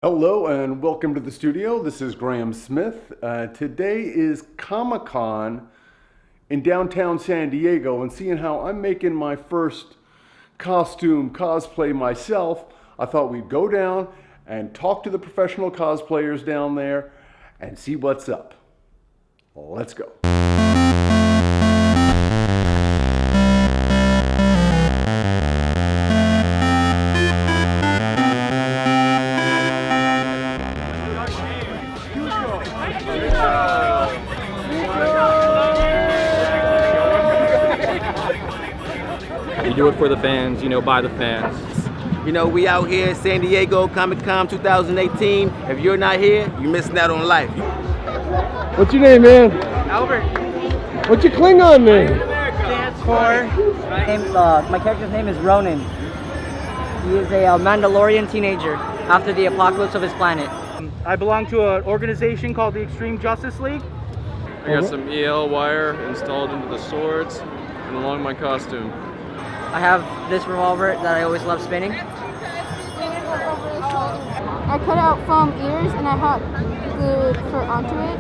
Hello and welcome to the studio. This is Graham Smith. Today is Comic-Con in downtown San Diego, and seeing how I'm making my first costume cosplay myself, I thought we'd go down and talk to the professional cosplayers down there and see what's up. Let's go. You do it for the fans, by the fans. We out here, San Diego, Comic-Con 2018. If you're not here, you're missing out on life. What's your name, man? Albert. What's your Klingon name? My character's name is Ronan. He is a Mandalorian teenager after the apocalypse of his planet. I belong to an organization called the Extreme Justice League. I got some EL wire installed into the swords and along my costume. I have this revolver that I always love spinning. I cut out foam ears and I hot glued fur onto it.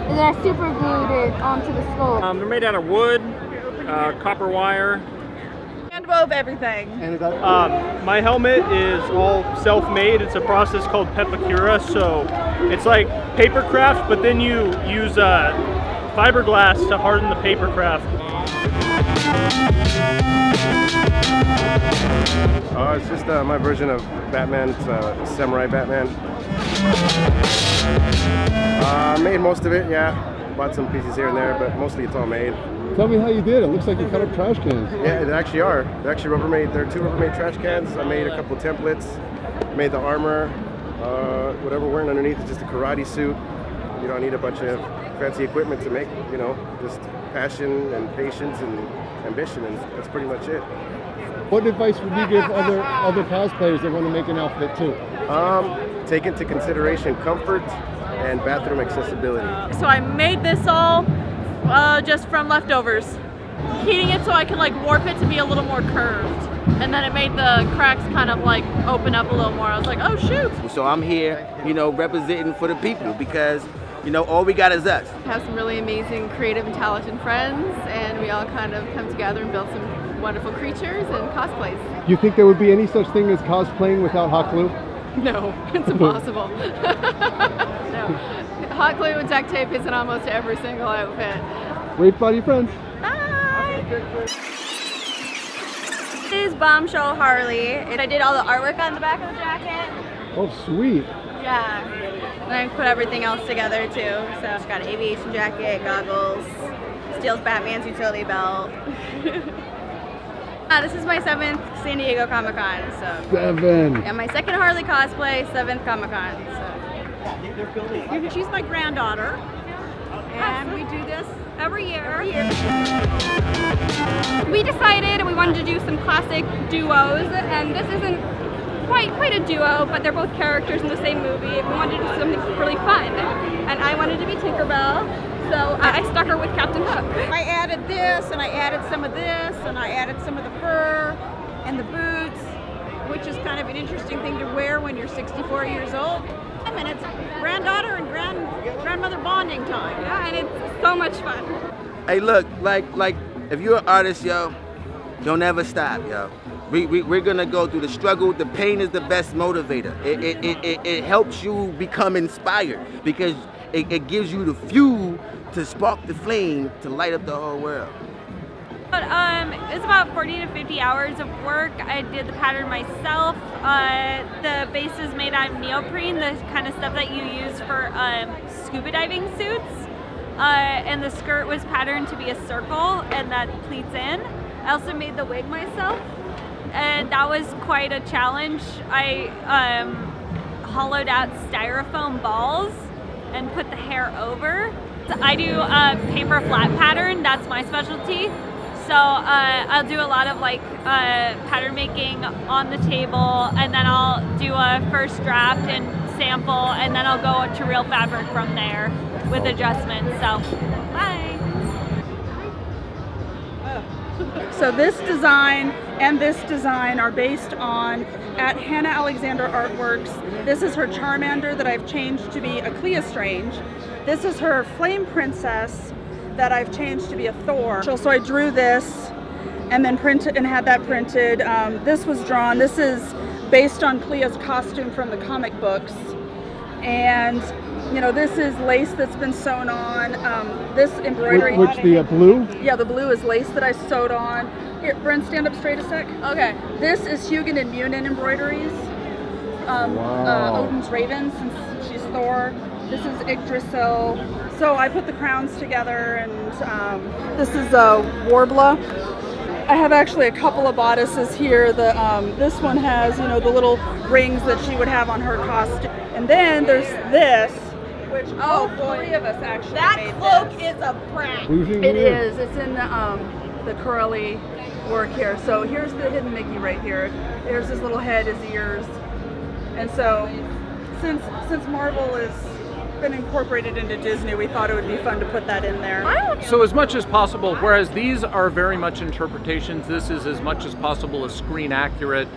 And then I super glued it onto the skull. They're made out of wood, copper wire. Hand wove everything. My helmet is all self-made. It's a process called pepakura, so it's like paper craft, but then you use fiberglass to harden the paper craft. It's just my version of Batman. It's Samurai Batman. Made most of it, yeah. Bought some pieces here and there, but mostly it's all made. Tell me how you did. It looks like you cut up trash cans. Yeah, they actually are. They're actually Rubbermaid. There are two Rubbermaid trash cans. I made a couple templates, made the armor. Whatever we're wearing underneath is just a karate suit. You don't need a bunch of fancy equipment to make, just passion and patience and ambition, and that's pretty much it. What advice would you give other cosplayers that want to make an outfit too? Take into consideration comfort and bathroom accessibility. So I made this all just from leftovers. Heating it so I can warp it to be a little more curved. And then it made the cracks kind of open up a little more. I was like, oh shoot. So I'm here, representing for the people because, all we got is us. I have some really amazing, creative and talented friends, and we all kind of come together and build some wonderful creatures and cosplays. Do you think there would be any such thing as cosplaying without hot glue? No, it's impossible. No. Hot glue and duct tape is in almost every single outfit. Wave bye to your friends. Bye! This is Bombshell Harley, and I did all the artwork on the back of the jacket. Oh, sweet. Yeah. And I put everything else together too. So I've got an aviation jacket, goggles, steals Batman's utility belt. This is my 7th San Diego Comic-Con. So 7. Yeah, my 2nd Harley cosplay, 7th Comic-Con. So. She's my granddaughter, and we do this every year. We decided we wanted to do some classic duos, and this isn't quite a duo, but they're both characters in the same movie. We wanted to do something really fun, and I wanted to be Tinkerbell, so I stuck her with Captain Hook. I added this, and I added some of this, and I added some of the fur and the boots, which is kind of an interesting thing to wear when you're 64 years old. And it's granddaughter and grandmother bonding time. Yeah, and it's so much fun. Hey, look, like if you're an artist, don't ever stop, We're gonna go through the struggle. The pain is the best motivator. It helps you become inspired because it gives you the fuel to spark the flame to light up the whole world. But it's about 40 to 50 hours of work. I did the pattern myself. The base is made out of neoprene, the kind of stuff that you use for scuba diving suits. And the skirt was patterned to be a circle, and that pleats in. I also made the wig myself, and that was quite a challenge. I hollowed out styrofoam balls and put the hair over. I do paper flat pattern, that's my specialty. So I'll do a lot of pattern making on the table, and then I'll do a first draft and sample, and then I'll go to real fabric from there with adjustments. So, bye. So this design and this design are based on at Hannah Alexander Artworks. This is her Charmander that I've changed to be a Clea Strange. This is her Flame Princess that I've changed to be a Thor. So I drew this and then printed and had that printed. This was drawn. This is based on Clea's costume from the comic books. And you know, this is lace that's been sewn on. This embroidery. Which the blue? Yeah, the blue is lace that I sewed on. Here, Bryn, stand up straight a sec. Okay. This is Hugin and Munin embroideries. Odin's Raven, since she's Thor. This is Yggdrasil. So I put the crowns together, and this is Warbler. I have actually a couple of bodices here. This one has, you know, the little rings that she would have on her costume. And then there's this, which three of us actually made That cloak this. is a brat. It is. It's in the curly work here. So here's the hidden Mickey right here. There's his little head, his ears. And so since Marvel has been incorporated into Disney, we thought it would be fun to put that in there. So as much as possible, whereas these are very much interpretations, this is as much as possible a screen accurate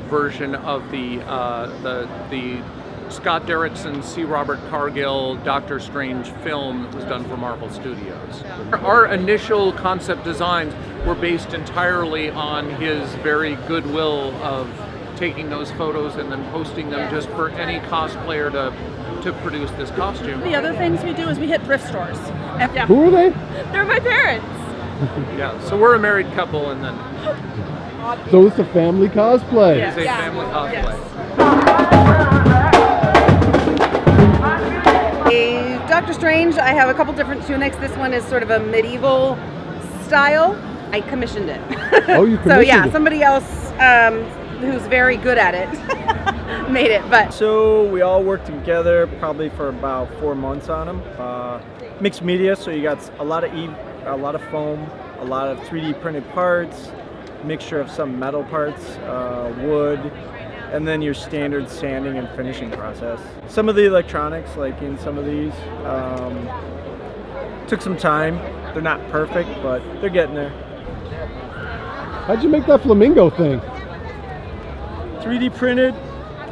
version of the Scott Derrickson, C. Robert Cargill, Doctor Strange film that was done for Marvel Studios. Our initial concept designs were based entirely on his very goodwill of taking those photos and then posting them just for any cosplayer to produce this costume. The other things we do is we hit thrift stores. And, yeah. Who are they? They're my parents. Yeah, so we're a married couple and then So it's a family cosplay. it's a family cosplay. Doctor Strange, I have a couple different tunics. This one is sort of a medieval style. I commissioned it. Oh, you commissioned So yeah, it. somebody else who's very good at it made it. But so we all worked together probably for about 4 months on them. Mixed media, so you got a lot of foam, a lot of 3D printed parts, mixture of some metal parts, wood, and then your standard sanding and finishing process. Some of the electronics, like in some of these, took some time. They're not perfect, but they're getting there. How'd you make that flamingo thing? 3D printed,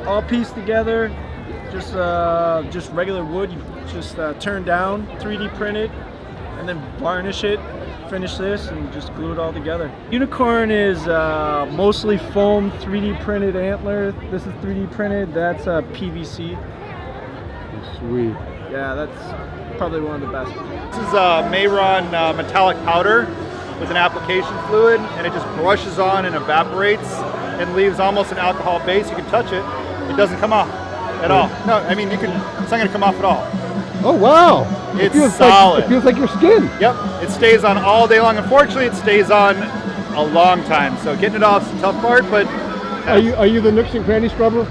all pieced together, just regular wood. You just turn down, 3D printed, and then varnish it, finish this, and just glue it all together. Unicorn is mostly foam, 3D printed antler. This is 3D printed. That's PVC. Sweet. Yeah, that's probably one of the best. This is Mehron metallic powder with an application fluid, and it just brushes on and evaporates and leaves almost an alcohol base. You can touch it, it doesn't come off at all. No, I mean, it's not going to come off at all. Oh wow! It's feels solid. It feels like your skin. Yep, it stays on all day long. Unfortunately, it stays on a long time, so getting it off is the tough part, but... Are you the nooks and cranny scrubber?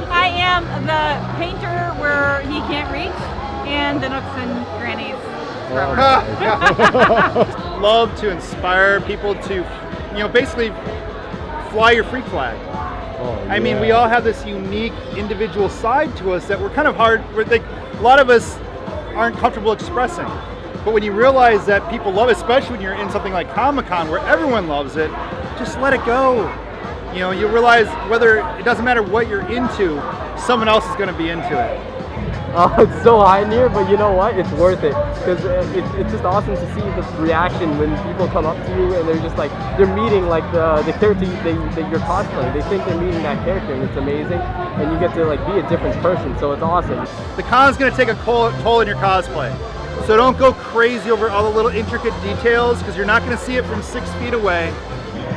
I am the painter where he can't reach, and the nooks and crannies. Love to inspire people to, basically fly your freak flag. I mean, we all have this unique individual side to us that we're kind of a lot of us aren't comfortable expressing. But when you realize that people love it, especially when you're in something like Comic-Con where everyone loves it, just let it go. You realize it doesn't matter what you're into, someone else is going to be into it. It's so high in here, but you know what? It's worth it because it's just awesome to see the reaction when people come up to you and they're just like, they're meeting like the character that you're cosplaying. They think they're meeting that character, and it's amazing, and you get to like be a different person, so it's awesome. The con's going to take a toll in your cosplay, so don't go crazy over all the little intricate details because you're not going to see it from 6 feet away.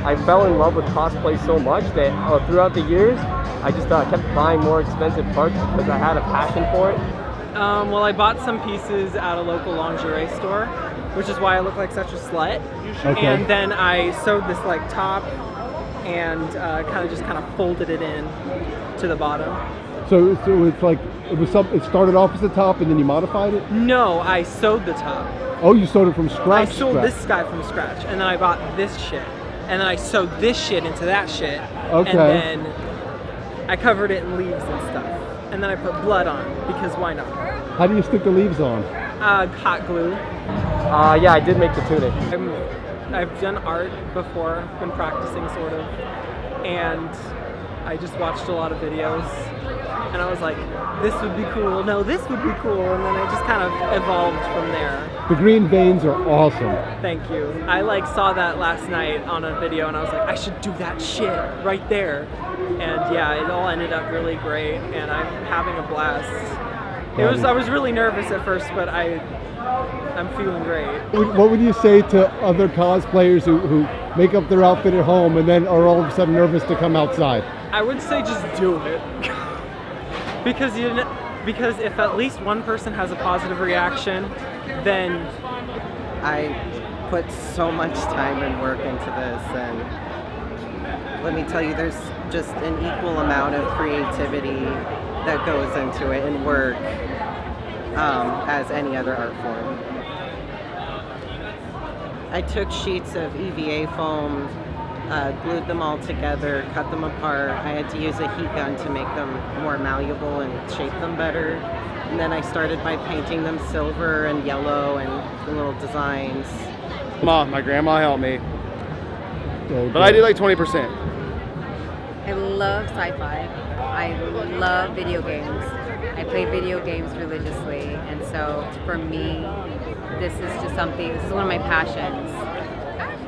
I fell in love with cosplay so much that throughout the years, I just kept buying more expensive parts because I had a passion for it. Well, I bought some pieces at a local lingerie store, which is why I look like such a slut. Okay. And then I sewed this like top and kind of folded it in to the bottom. So it's like it started off as a top and then you modified it? No, I sewed the top. Oh, you sewed it from scratch? I sewed this guy from scratch, and then I bought this shit, and then I sewed this shit into that shit. Okay. And then I covered it in leaves and stuff, and then I put blood on because why not? How do you stick the leaves on? Hot glue. Yeah, I did make the tunic. I've done art before, been practicing sort of, and I just watched a lot of videos, and I was like, this would be cool, no, this would be cool, and then I just kind of evolved from there. The green veins are awesome. Thank you. I saw that last night on a video, and I was like, I should do that shit right there. And yeah, it all ended up really great, and I'm having a blast. I was really nervous at first, but I'm feeling great. What would you say to other cosplayers who make up their outfit at home and then are all of a sudden nervous to come outside? I would say just do it. because if at least one person has a positive reaction, then... I put so much time and work into this, and let me tell you, there's just an equal amount of creativity that goes into it and work as any other art form. I took sheets of EVA foam, glued them all together, cut them apart. I had to use a heat gun to make them more malleable and shape them better. And then I started by painting them silver and yellow and the little designs. My grandma helped me. But I did like 20%. I love sci-fi. I love video games. I play video games religiously, and so for me, this is one of my passions.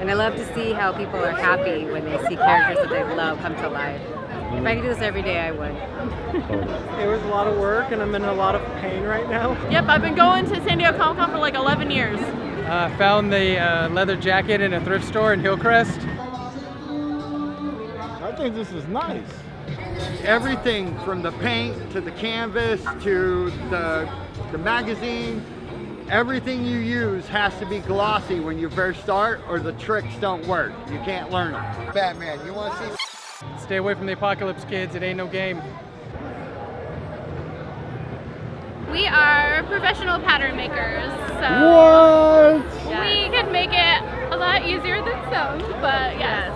And I love to see how people are happy when they see characters that they love come to life. If I could do this every day, I would. It was a lot of work, and I'm in a lot of pain right now. Yep, I've been going to San Diego Comic-Con for like 11 years. Found the leather jacket in a thrift store in Hillcrest. I think this is nice. Everything from the paint to the canvas to the magazine, everything you use has to be glossy when you first start or the tricks don't work. You can't learn them. Batman, you want to see? Stay away from the Apocalypse kids, it ain't no game. We are professional pattern makers, so What? we could make it a lot easier than some, but yes.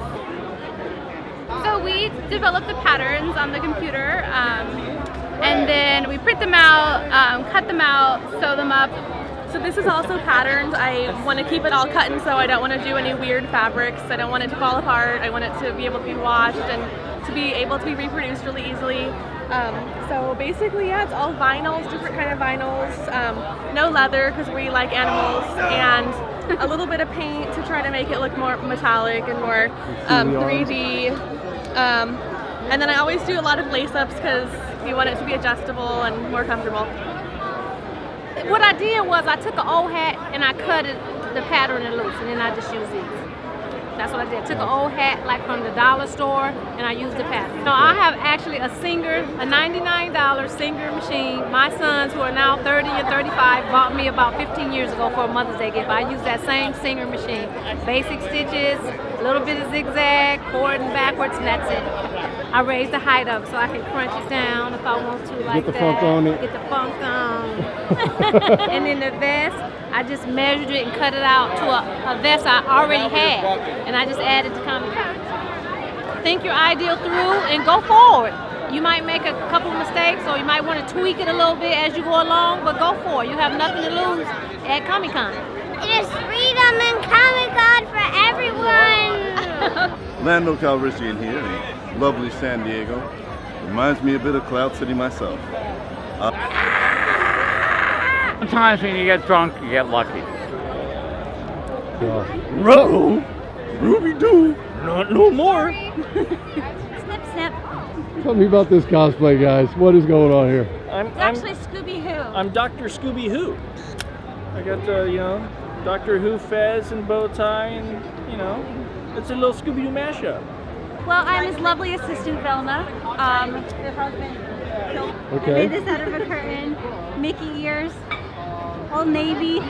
So we develop the patterns on the computer, and then we print them out, cut them out, sew them up. So this is also patterned. I want to keep it all cut, and so I don't want to do any weird fabrics. I don't want it to fall apart. I want it to be able to be washed and to be able to be reproduced really easily. So basically, yeah, it's all vinyls, different kind of vinyls. No leather because we like animals, and a little bit of paint to try to make it look more metallic and more 3D. And then I always do a lot of lace-ups because you want it to be adjustable and more comfortable. What I did was I took an old hat and I cut the pattern loose, and then I just used these. That's what I did. Took an old hat like from the dollar store, and I used the pattern. No, I have actually a Singer, a $99 Singer machine. My sons, who are now 30 and 35, bought me about 15 years ago for a Mother's Day gift. I use that same Singer machine. Basic stitches, a little bit of zigzag, forward and backwards, and that's it. I raise the height up so I can crunch it down if I want to, like that. Get the funk on it. Get the funk on. And then the vest, I just measured it and cut it out to a vest I already had, and I just added the comic. Think your ideal through and go forward. You might make a couple of mistakes, or you might want to tweak it a little bit as you go along, but go for it. You have nothing to lose at Comic-Con. There's freedom in Comic-Con for everyone! Lando Calrissian here in lovely San Diego. Reminds me a bit of Cloud City myself. Sometimes when you get drunk, you get lucky. Ruh-oh! Ruby-doo! Not no more. Snip, snip. Tell me about this cosplay, guys. What is going on here? It's actually Scooby-Hoo. I'm Dr. Scooby-Hoo. I got the, Doctor Who fez and bow tie, and, it's a little Scooby-Doo mashup. Well, I'm his lovely assistant, Velma. Her husband. Okay. I made this out of a curtain. Mickey ears. All navy.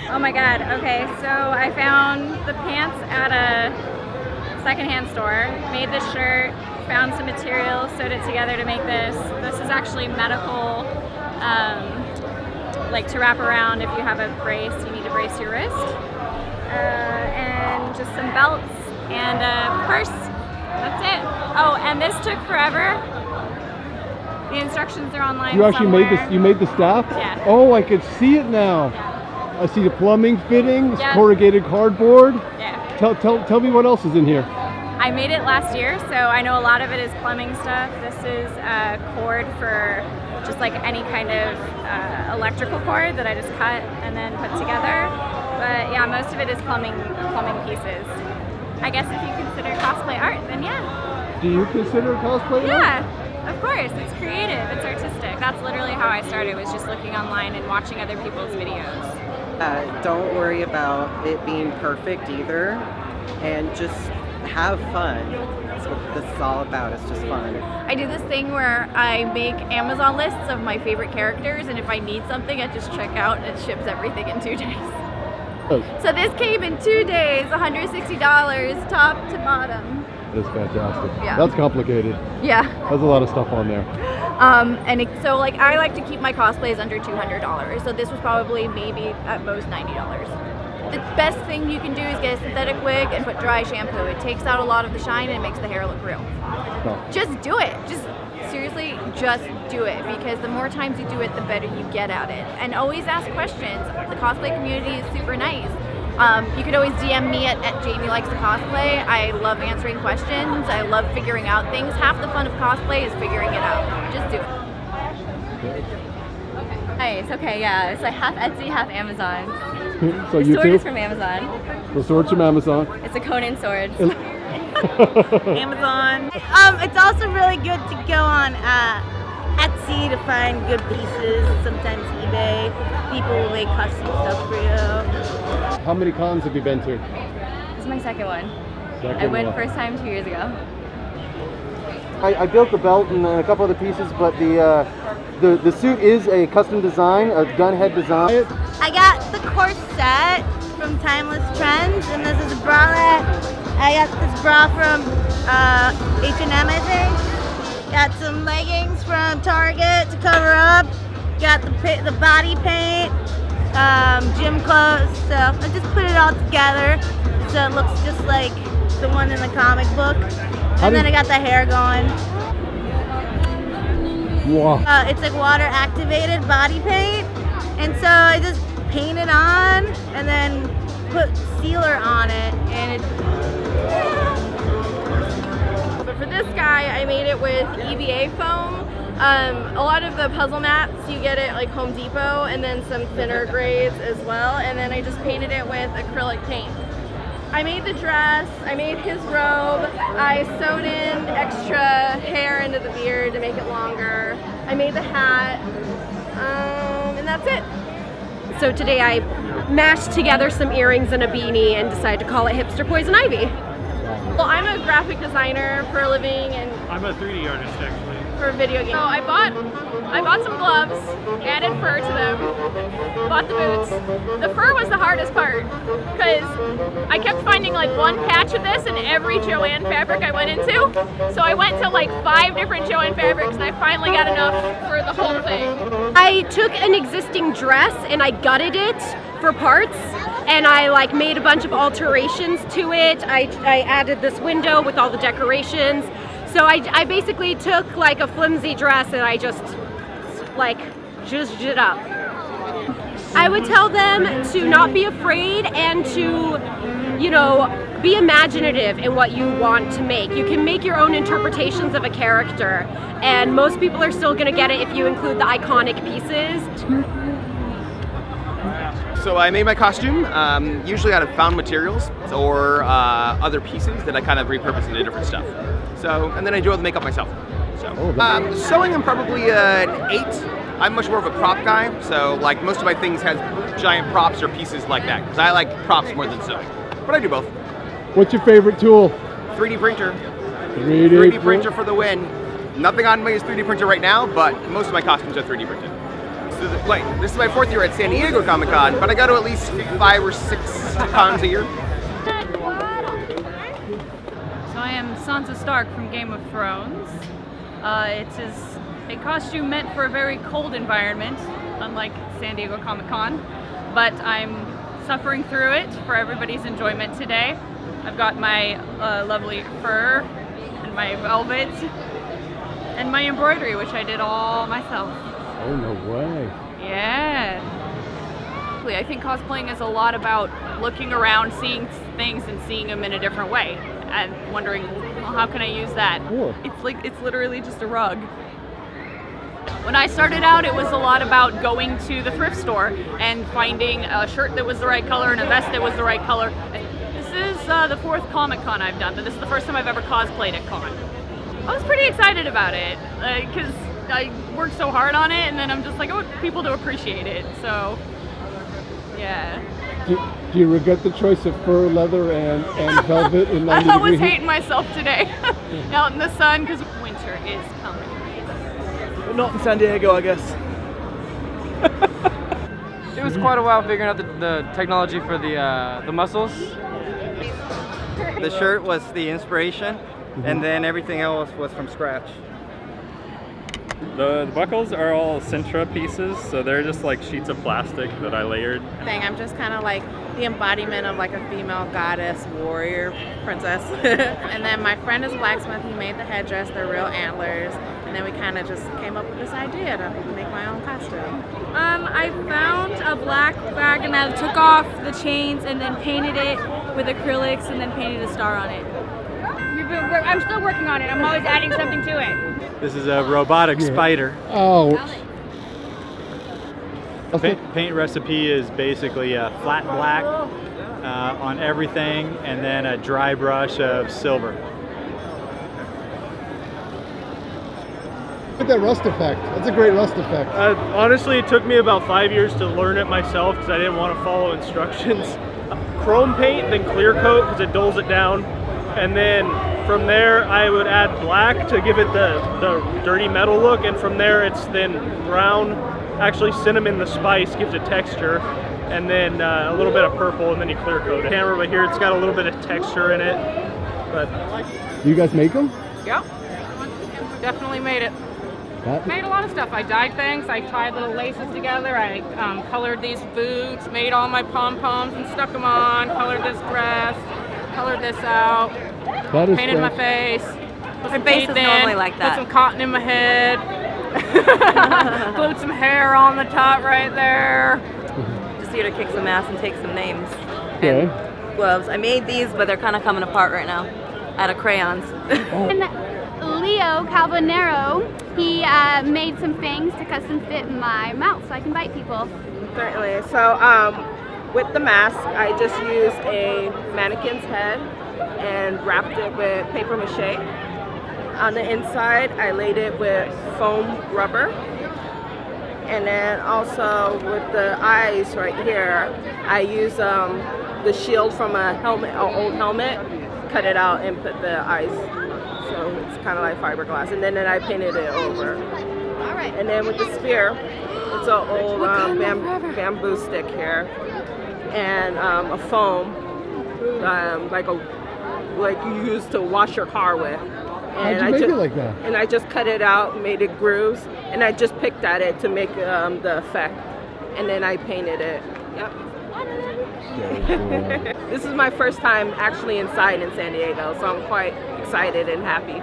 Oh my god, okay, so I found the pants at a secondhand store, made this shirt, found some material, sewed it together to make this. This is actually medical, like to wrap around if you have a brace, you need to brace your wrist. And just some belts and a purse. That's it. Oh, and this took forever. The instructions are online You actually somewhere. made this? You made the staff? Yeah. Oh, I could see it now. I see the plumbing fittings, Yeah. corrugated cardboard. Yeah. Tell me what else is in here. I made it last year, so I know a lot of it is plumbing stuff. This is a cord for just like any kind of electrical cord that I just cut and then put together. But yeah, most of it is plumbing pieces. I guess if you consider cosplay art, then yeah. Do you consider cosplay art? Yeah, of course. It's creative. It's artistic. That's literally how I started, was just looking online and watching other people's videos. Don't worry about it being perfect either, and just have fun. That's what this is all about. It's just fun. I do this thing where I make Amazon lists of my favorite characters, and if I need something, I just check out and it ships everything in 2 days. So this came in 2 days, $160, top to bottom. That's fantastic. Yeah. That's complicated. Yeah. There's a lot of stuff on there. So like I like to keep my cosplays under $200. So this was probably maybe at most $90. The best thing you can do is get a synthetic wig and put dry shampoo. It takes out a lot of the shine and it makes the hair look real. Oh. Just do it. Seriously, just do it, because the more times you do it, the better you get at it. And always ask questions. The cosplay community is super nice. You could always DM me at Jamielikestocosplay. I love answering questions. I love figuring out things. Half the fun of cosplay is figuring it out. Just do it. Nice. Okay, yeah. It's like half Etsy, half Amazon. So The you sword too? is from Amazon. The sword's from Amazon. It's a Conan sword. Amazon. It's also really good to go on Etsy to find good pieces. Sometimes eBay. People will make custom stuff for you. How many cons have you been to? This is my second one. Second I went one. first time 2 years ago. I built the belt and a couple other pieces, but the suit is a custom design, a gun head design. I got the corset from Timeless Trends, and this is a bralette. I got this bra from H&M, I think. Got some leggings from Target to cover up. Got the body paint, gym clothes. So I just put it all together so it looks just like the one in the comic book. And then I got the hair going. Wow. It's like water activated body paint, and so I just paint it on and then put sealer on it, and it. But for this guy, I made it with EVA foam. A lot of the puzzle mats you get at like Home Depot, and then some thinner grades as well, and then I just painted it with acrylic paint. I made the dress, I made his robe, I sewed in extra hair into the beard to make it longer. I made the hat, and that's it. So today I mashed together some earrings and a beanie and decided to call it Hipster Poison Ivy. Well, I'm a graphic designer for a living and I'm a 3D artist actually. for video games. So I bought some gloves, added fur to them, bought the boots. The fur was the hardest part because I kept finding like one patch of this in every Joann fabric I went into. So I went to like 5 different Joann fabrics and I finally got enough for the whole thing. I took an existing dress and I gutted it for parts, and I like made a bunch of alterations to it. I added this window with all the decorations. So I basically took like a flimsy dress and I just like zhuzhed it up. I would tell them to not be afraid and to, you know, be imaginative in what you want to make. You can make your own interpretations of a character, and most people are still gonna get it if you include the iconic pieces. So I made my costume, usually out of found materials or other pieces that I kind of repurpose into different stuff. So, and then I do all the makeup myself. So, sewing I'm probably an 8. I'm much more of a prop guy, so like most of my things has giant props or pieces like that, because I like props more than sewing. But I do both. What's your favorite tool? 3D printer. 3D printer for the win. Nothing on me is 3D printer right now, but most of my costumes are 3D printed. So this is my 4th year at San Diego Comic-Con, but I go to at least 5 or 6 cons a year. So I am Sansa Stark from Game of Thrones. It is a costume meant for a very cold environment, unlike San Diego Comic-Con, but I'm suffering through it for everybody's enjoyment today. I've got my lovely fur and my velvet and my embroidery, which I did all myself. Oh, no way. Yeah. exactly. I think cosplaying is a lot about looking around, seeing things, and seeing them in a different way, and wondering, well, how can I use that? Cool. It's literally just a rug. When I started out, it was a lot about going to the thrift store and finding a shirt that was the right color and a vest that was the right color. This is the 4th Comic Con I've done, but this is the first time I've ever cosplayed at con. I was pretty excited about it because I worked so hard on it, and then I'm just like, I want people to appreciate it. So, yeah. Do you regret the choice of fur, leather, and velvet in 90 I was degree heat? hating myself today out in the sun because winter is coming. But not in San Diego, I guess. It was quite a while figuring out the technology for the muscles. The shirt was the inspiration, and then everything else was from scratch. The buckles are all Sintra pieces, so they're just like sheets of plastic that I layered. I'm just kind of like the embodiment of like a female goddess, warrior, princess. And then my friend is a blacksmith. He made the headdress. They're real antlers. And then we kind of just came up with this idea to make my own costume. I found a black bag and I took off the chains and then painted it with acrylics and then painted a star on it. I'm still working on it. I'm always adding something to it. This is a robotic spider. Oh. The paint recipe is basically a flat black on everything, and then a dry brush of silver. Look at that rust effect. That's a great rust effect. Honestly, it took me about 5 years to learn it myself because I didn't want to follow instructions. Chrome paint, then clear coat because it dulls it down. And then from there, I would add black to give it the dirty metal look. And from there, it's then brown. Actually, cinnamon, the spice, gives it texture. And then a little bit of purple, and then you clear coat it. Camera right here, it's got a little bit of texture in it. But Do you guys make them? Yep, definitely made it. Made a lot of stuff. I dyed things, I tied little laces together, I colored these boots, made all my pom-poms and stuck them on, colored this dress, colored this out, painted my face, put some face teeth is normally like that. put some cotton in my head, glued some hair on the top right there. Just here to kick some ass and take some names. Okay. And gloves. I made these, but they're kind of coming apart right now out of crayons. And Leo Calvanero, he made some fangs to custom fit my mouth so I can bite people. Certainly. So with the mask, I just used a mannequin's head and wrapped it with paper mache. On the inside, I laid it with foam rubber. And then also with the eyes right here, I used the shield from a helmet, an old helmet, cut it out and put the eyes. So it's kind of like fiberglass. And then I painted it over. All right. And then with the spear, it's an old bamboo stick here, and a foam, like you use to wash your car with. And How'd you make it like that? And I just cut it out, made it grooves, and I just picked at it to make the effect. And then I painted it. Yep. This is my first time actually inside in San Diego, so I'm quite excited and happy.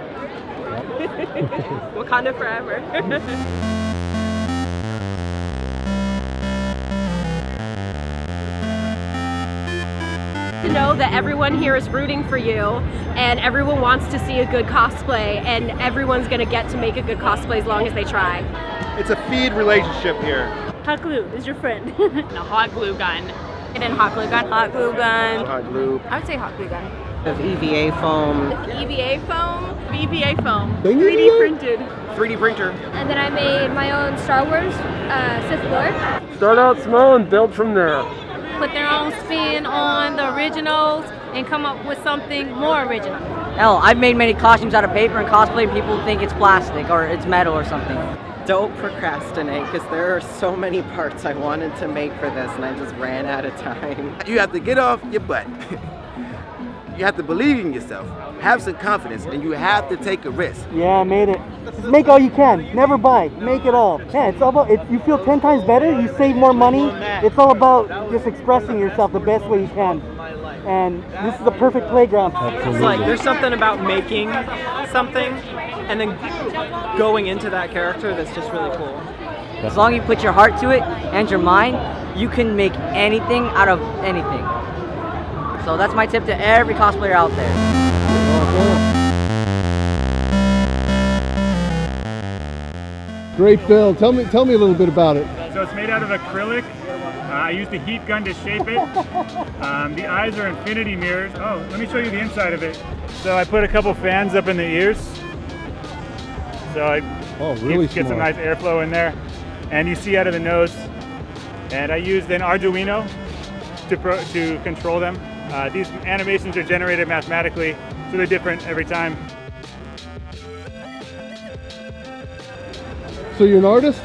Wakanda forever. To know that everyone here is rooting for you and everyone wants to see a good cosplay and everyone's gonna get to make a good cosplay as long as they try. It's a feed relationship here. Hot glue is your friend. A hot glue gun. And then hot glue gun. Hot glue gun. Hot glue. I would say hot glue gun. Of EVA foam. EVA foam? EVA foam. 3D printed. 3D printer. And then I made my own Star Wars Sith Lord. Start out small and build from there. Put their own spin on the originals and come up with something more original. Hell, I've made many costumes out of paper and cosplay, and people think it's plastic or it's metal or something. Don't procrastinate, because there are so many parts I wanted to make for this and I just ran out of time. You have to get off your butt. You have to believe in yourself, have some confidence, and you have to take a risk. Yeah, I made it. Just make all you can. Never buy. Make it all. Yeah, it's all about. You feel 10 times better. You save more money. It's all about just expressing yourself the best way you can. And this is the perfect playground. It's like there's something about making something and then going into that character that's just really cool. As long as you put your heart to it and your mind, you can make anything out of anything. So that's my tip to every cosplayer out there. Great build. Tell me a little bit about it. So it's made out of acrylic. I used a heat gun to shape it. The eyes are infinity mirrors. Oh, let me show you the inside of it. So I put a couple fans up in the ears. So I really get some smart. nice airflow in there. And you see out of the nose. And I used an Arduino to control them. These animations are generated mathematically, so they're different every time. So you're an artist?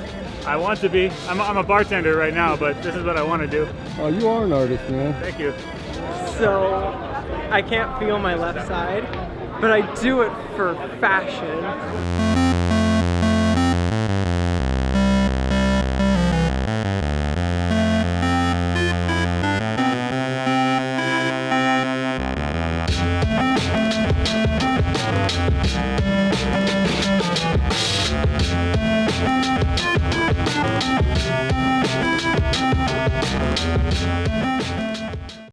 I want to be. I'm a bartender right now, but this is what I want to do. Oh, you are an artist, man. Thank you. So I can't feel my left side, but I do it for fashion.